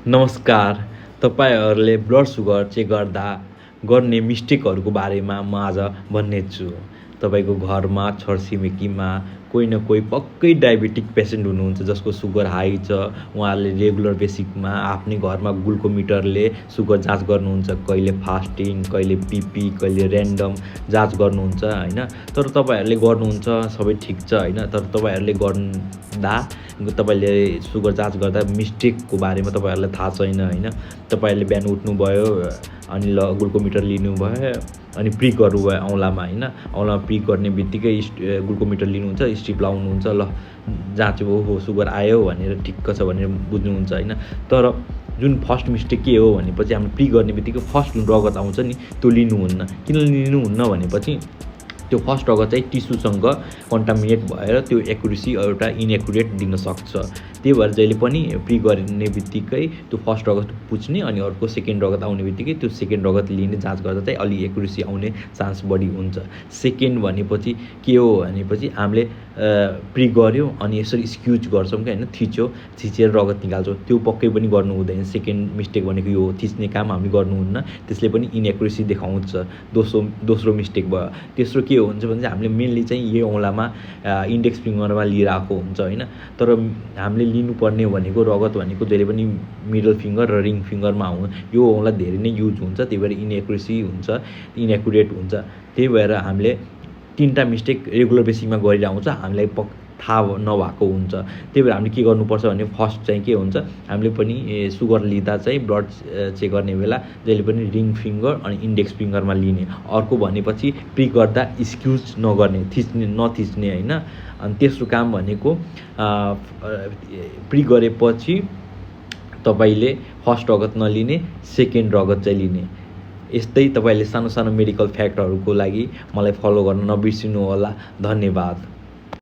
नमस्कार। तपाईँहरूले blood sugar check गर्दा गर्ने मिस्टेकहरूको बारेमा म आज भन्ने छु। तपाईँको घरमा, छरछिमेकीमा कोही न कोही पक्कै डायबेटिक पेसेन्ट हुनुहुन्छ जसको सुगर हाई छ। उहाँहरूले रेगुलर बेसिकमा आफ्नै घरमा ग्लुकोमिटरले सुगर जाँच गर्नुहुन्छ। कहिले फास्टिङ, कहिले पिपी, कहिले ऱ्यान्डम जाँच गर्नुहुन्छ होइन। तर तपाईँहरूले गर्नुहुन्छ, सबै ठिक छ होइन। तर तपाईँहरूले गर्दा तपाईँले सुगर जाँच गर्दा मिस्टेकको बारेमा तपाईँहरूलाई थाहा छैन होइन। तपाईँहरूले बिहान उठ्नुभयो अनि ग्लुकोमिटर लिनुभयो अनि प्रिक गर्नुभयो औँलामा होइन। औँलामा प्रिक गर्ने बित्तिकै ग्लुकोमिटर लिनुहुन्छ, स्ट्रिप लाउनुहुन्छ, ल जाँच्यो, ओहो सुगर आयो भनेर ठिक्क छ भनेर बुझ्नुहुन्छ होइन। तर जुन फर्स्ट मिस्टेक के हो भनेपछि हामीले प्रिक गर्ने बित्तिकै फर्स्ट जुन रगत आउँछ नि त्यो लिनुहुन्न। किन लिनुहुन्न भनेपछि त्यो फर्स्ट रगत चाहिँ टिस्युसँग कन्टामिनेट भएर त्यो एक्युरेसी एउटा इनएक्युरेट दिनसक्छ। त्यही भएर जहिले पनि प्रिक गर्ने बित्तिकै त्यो फर्स्ट रगत पुज्ने अनि अर्को सेकेन्ड रगत आउने बित्तिकै त्यो सेकेन्ड रगत लिने जाँच गर्दा चाहिँ अलि एक्युरेसी आउने चान्स बढी हुन्छ। सेकेन्ड भनेपछि के हो भनेपछि हामीले प्रिक गऱ्यो अनि यसरी स्क्युज गर्छौँ क्या होइन, थिचेर रगत निकाल्छौँ, त्यो पक्कै पनि गर्नु हुँदैन। सेकेन्ड मिस्टेक भनेको यो हो, थिच्ने काम हामीले गर्नुहुन्न, त्यसले पनि इनएक्युरेसी देखाउँछ। दोस्रो मिस्टेक भयो। तेस्रो के हुन्छ भने चाहिँ हामीले मेनली चाहिँ यही औँलामा इन्डेक्स फिङ्गरमा लिइरहेको हुन्छ होइन। तर हामीले लिनुपर्ने भनेको रगत भनेको जहिले पनि मिडल फिङ्गर र रिङ फिङ्गरमा यो औँला धेरै नै युज हुन्छ, त्यही भएर इनएक्युरेसी हुन्छ, इनएक्युरेट हुन्छ। त्यही भएर हामीले 3टा मिस्टेक रेगुलर बेसिकमा गरिरहन्छ, हामीलाई थाहा नभएको हुन्छ। त्यही भएर हामीले के गर्नुपर्छ भने फर्स्ट चाहिँ के हुन्छ, हामीले पनि सुगर लिँदा चाहिँ ब्लड चेक गर्ने बेला जहिले पनि रिङ फिङ्गर अनि इन्डेक्स फिङ्गरमा लिने। अर्को भनेपछि प्रिक गर्दा स्क्युज नगर्ने, नथिच्ने होइन। अनि तेस्रो काम भनेको प्रिक गरेपछि तपाईँले फर्स्ट रगत नलिने, सेकेन्ड रगत चाहिँ लिने। यस्तै तपाईँले सानो सानो मेडिकल फ्याक्टहरूको लागि मलाई फलो गर्न नबिर्सिनु होला। धन्यवाद।